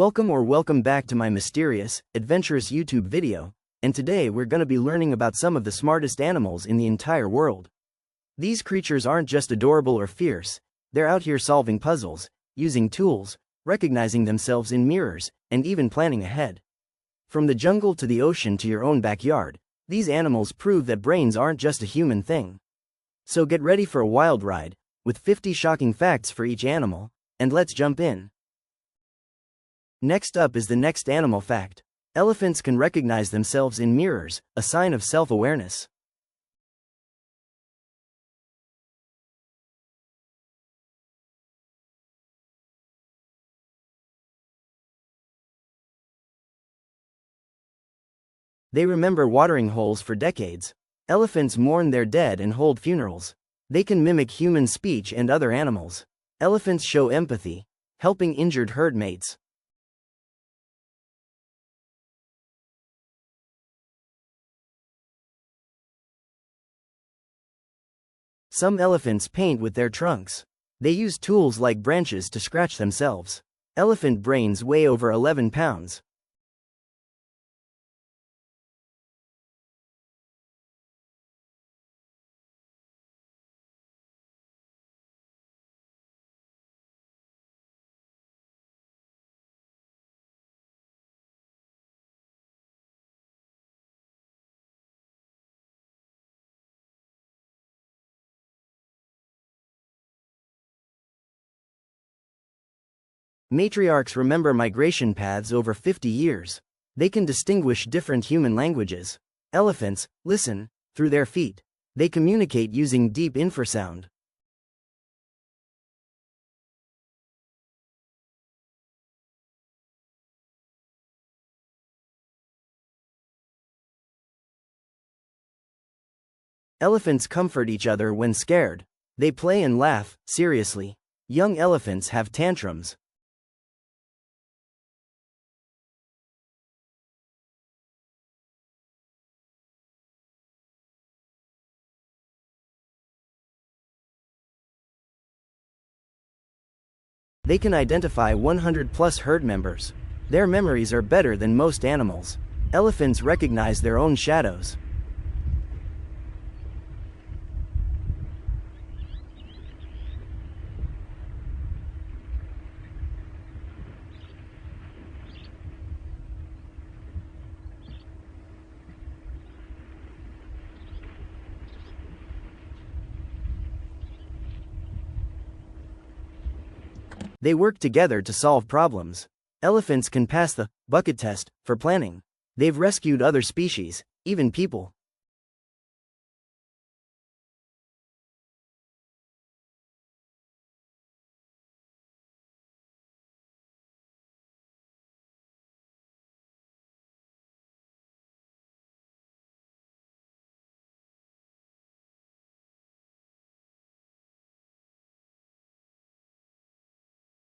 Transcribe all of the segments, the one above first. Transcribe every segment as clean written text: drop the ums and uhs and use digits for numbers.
Welcome back to my mysterious, adventurous YouTube video, and today we're gonna be learning about some of the smartest animals in the entire world. These creatures aren't just adorable or fierce, they're out here solving puzzles, using tools, recognizing themselves in mirrors, and even planning ahead. From the jungle to the ocean to your own backyard, these animals prove that brains aren't just a human thing. So get ready for a wild ride, with 50 shocking facts for each animal, and let's jump in. Next up is the next animal fact. Elephants can recognize themselves in mirrors, a sign of self-awareness. They remember watering holes for decades. Elephants mourn their dead and hold funerals. They can mimic human speech and other animals. Elephants show empathy, helping injured herd mates. Some elephants paint with their trunks. They use tools like branches to scratch themselves. Elephant brains weigh over 11 pounds. Matriarchs remember migration paths over 50 years. They can distinguish different human languages. Elephants listen through their feet. They communicate using deep infrasound. Elephants comfort each other when scared. They play and laugh seriously. Young elephants have tantrums. They can identify 100+ herd members. Their memories are better than most animals. Elephants recognize their own shadows. They work together to solve problems. Elephants can pass the bucket test for planning. They've rescued other species, even people.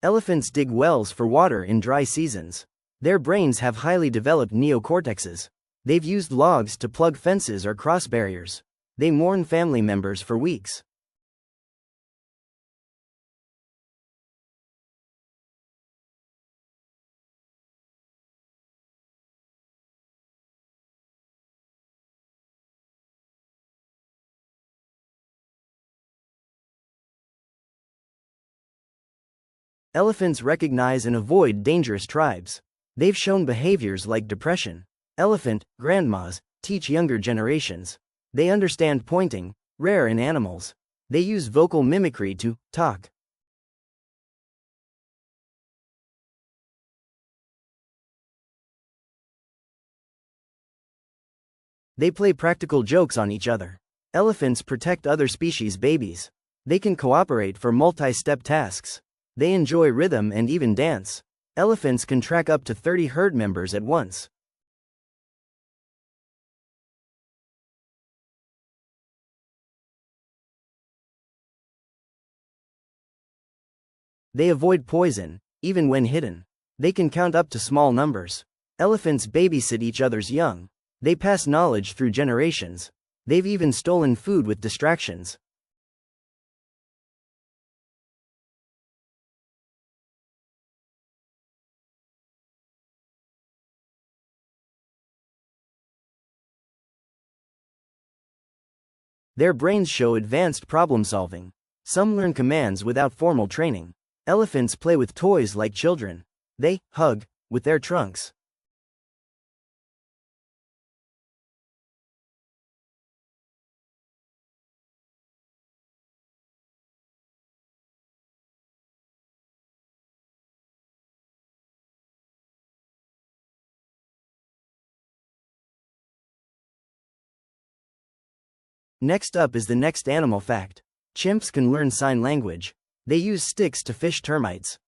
Elephants dig wells for water in dry seasons. Their brains have highly developed neocortexes. They've used logs to plug fences or cross barriers. They mourn family members for weeks. Elephants recognize and avoid dangerous tribes. They've shown behaviors like depression. Elephant grandmas teach younger generations. They understand pointing, rare in animals. They use vocal mimicry to talk. They play practical jokes on each other. Elephants protect other species' babies. They can cooperate for multi-step tasks. They enjoy rhythm and even dance. Elephants can track up to 30 herd members at once. They avoid poison, even when hidden. They can count up to small numbers. Elephants babysit each other's young. They pass knowledge through generations. They've even stolen food with distractions. Their brains show advanced problem solving. Some learn commands without formal training. Elephants play with toys like children. They hug with their trunks. Next up is the next animal fact. Chimps can learn sign language. They use sticks to fish termites.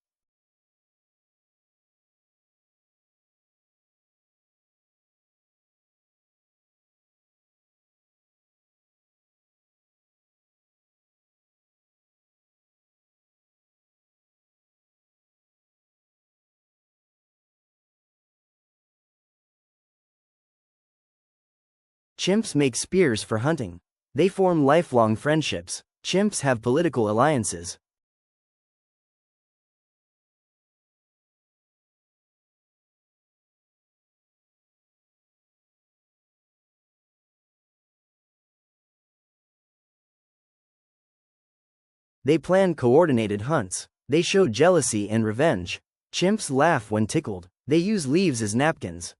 Chimps make spears for hunting. They form lifelong friendships. Chimps have political alliances. They plan coordinated hunts. They show jealousy and revenge. Chimps laugh when tickled. They use leaves as napkins.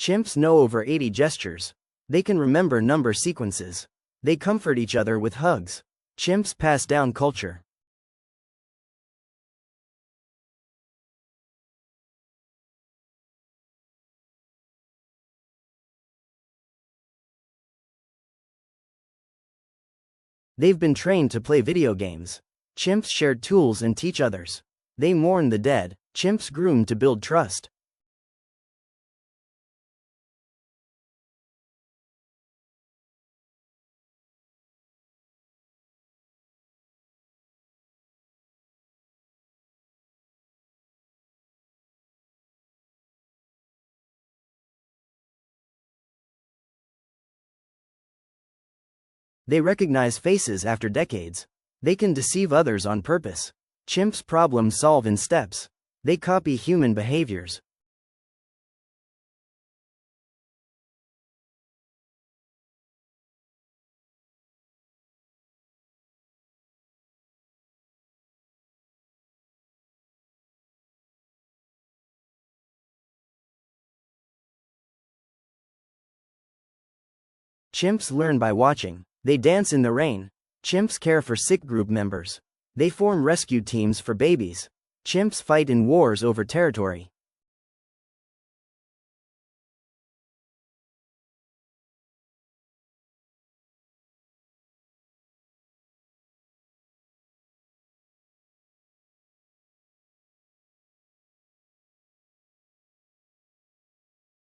Chimps know over 80 gestures. They can remember number sequences. They comfort each other with hugs. Chimps pass down culture. They've been trained to play video games. Chimps share tools and teach others. They mourn the dead. Chimps groom to build trust. They recognize faces after decades. They can deceive others on purpose. Chimps problem solve in steps. They copy human behaviors. Chimps learn by watching. They dance in the rain. Chimps care for sick group members. They form rescue teams for babies. Chimps fight in wars over territory.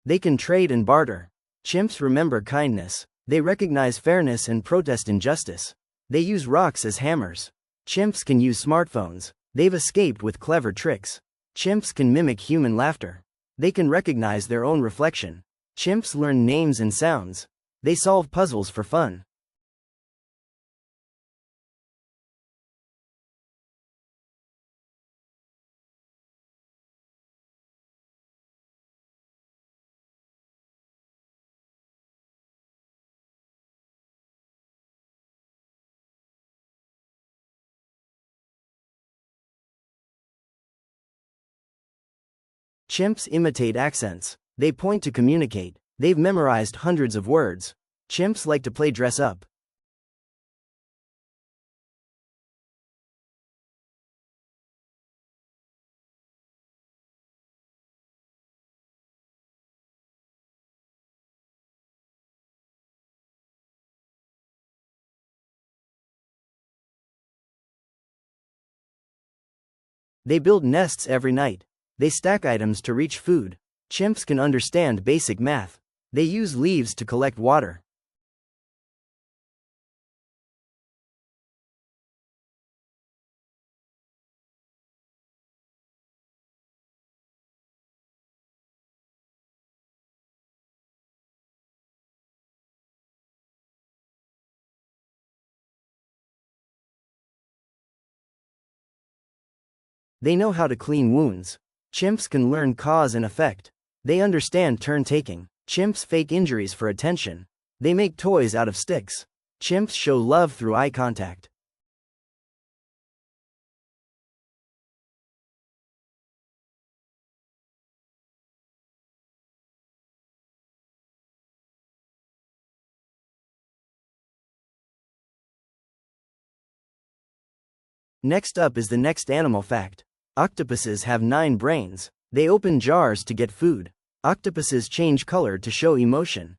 They can trade and barter. Chimps remember kindness. They recognize fairness and protest injustice. They use rocks as hammers. Chimps can use smartphones. They've escaped with clever tricks. Chimps can mimic human laughter. They can recognize their own reflection. Chimps learn names and sounds. They solve puzzles for fun. Chimps imitate accents. They point to communicate. They've memorized hundreds of words. Chimps like to play dress up. They build nests every night. They stack items to reach food. Chimps can understand basic math. They use leaves to collect water. They know how to clean wounds. Chimps can learn cause and effect. They understand turn-taking. Chimps fake injuries for attention. They make toys out of sticks. Chimps show love through eye contact. Next up is the next animal fact. Octopuses have 9 brains. They open jars to get food. Octopuses change color to show emotion.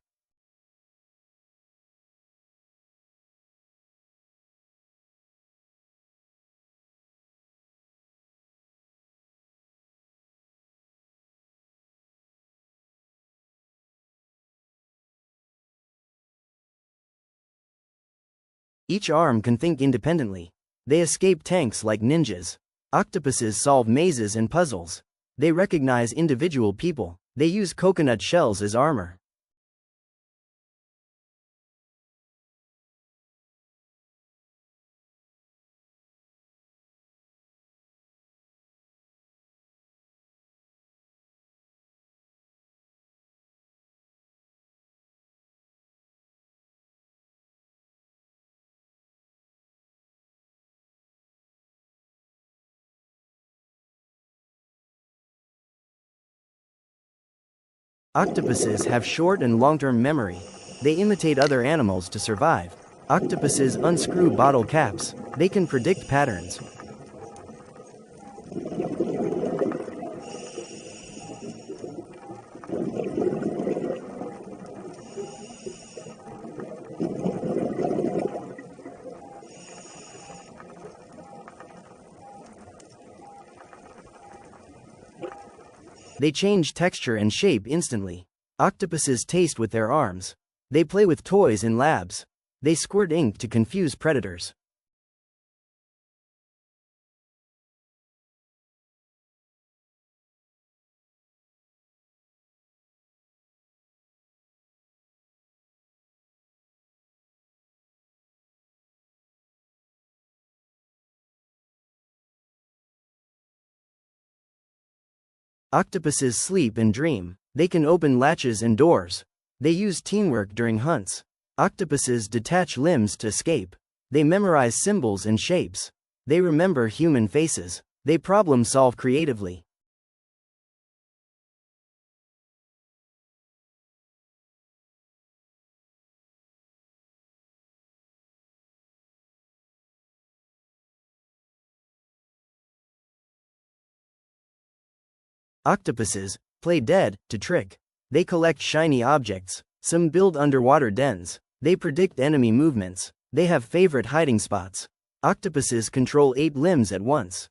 Each arm can think independently. They escape tanks like ninjas. Octopuses solve mazes and puzzles. They recognize individual people. They use coconut shells as armor. Octopuses have short and long-term memory. They imitate other animals to survive. Octopuses unscrew bottle caps. They can predict patterns. They change texture and shape instantly. Octopuses taste with their arms. They play with toys in labs. They squirt ink to confuse predators. Octopuses sleep and dream. They can open latches and doors. They use teamwork during hunts. Octopuses detach limbs to escape. They memorize symbols and shapes. They remember human faces. They problem solve creatively. Octopuses play dead to trick. They collect shiny objects. Some build underwater dens. They predict enemy movements. They have favorite hiding spots. Octopuses control 8 limbs at once.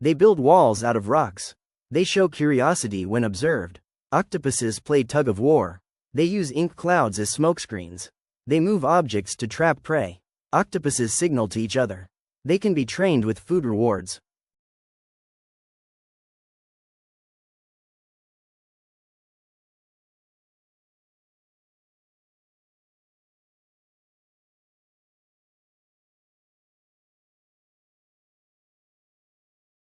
They build walls out of rocks. They show curiosity when observed. Octopuses play tug of war. They use ink clouds as smokescreens. They move objects to trap prey. Octopuses signal to each other. They can be trained with food rewards.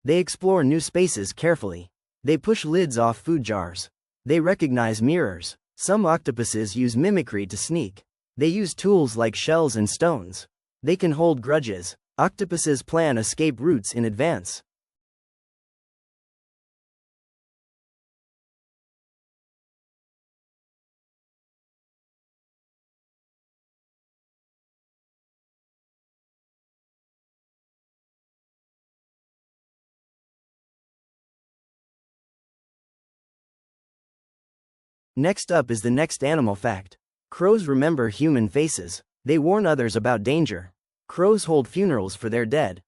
They explore new spaces carefully. They push lids off food jars. They recognize mirrors. Some octopuses use mimicry to sneak. They use tools like shells and stones. They can hold grudges. Octopuses plan escape routes in advance. Next up is the next animal fact. Crows remember human faces. They warn others about danger. Crows hold funerals for their dead.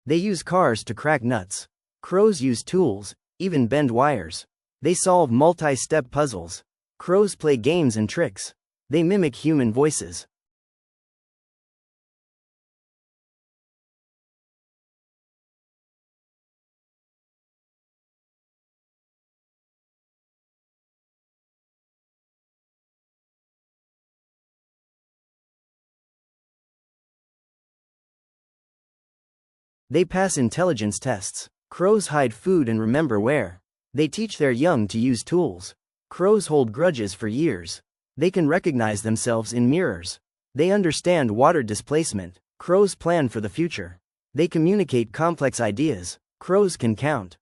They use cars to crack nuts. Crows use tools, even bend wires. They solve multi-step puzzles. Crows play games and tricks. They mimic human voices. They pass intelligence tests. Crows hide food and remember where. They teach their young to use tools. Crows hold grudges for years. They can recognize themselves in mirrors. They understand water displacement. Crows plan for the future. They communicate complex ideas. Crows can count.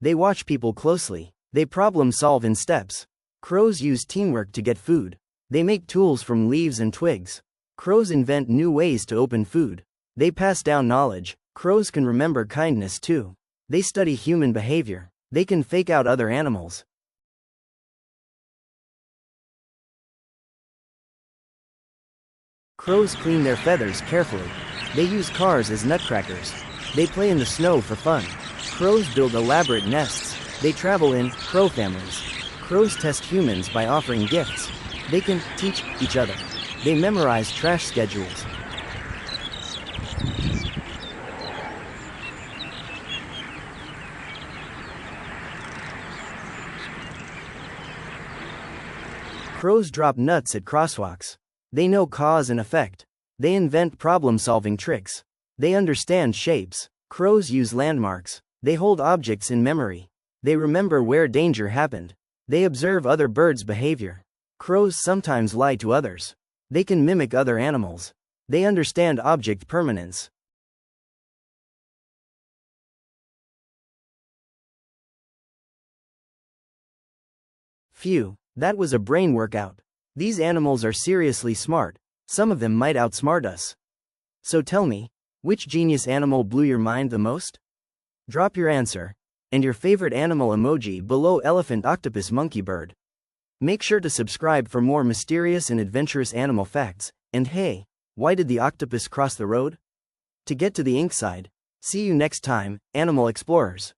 They watch people closely. They problem solve in steps. Crows use teamwork to get food. They make tools from leaves and twigs. Crows invent new ways to open food. They pass down knowledge. Crows can remember kindness too. They study human behavior. They can fake out other animals. Crows clean their feathers carefully. They use cars as nutcrackers. They play in the snow for fun. Crows build elaborate nests. They travel in crow families. Crows test humans by offering gifts. They can teach each other. They memorize trash schedules. Crows drop nuts at crosswalks. They know cause and effect. They invent problem-solving tricks. They understand shapes. Crows use landmarks. They hold objects in memory. They remember where danger happened. They observe other birds' behavior. Crows sometimes lie to others. They can mimic other animals. They understand object permanence. Phew, that was a brain workout. These animals are seriously smart. Some of them might outsmart us. So tell me, which genius animal blew your mind the most? Drop your answer and your favorite animal emoji below: elephant, octopus, monkey, bird. Make sure to subscribe for more mysterious and adventurous animal facts. And hey, why did the octopus cross the road? To get to the ink side. See you next time, animal explorers.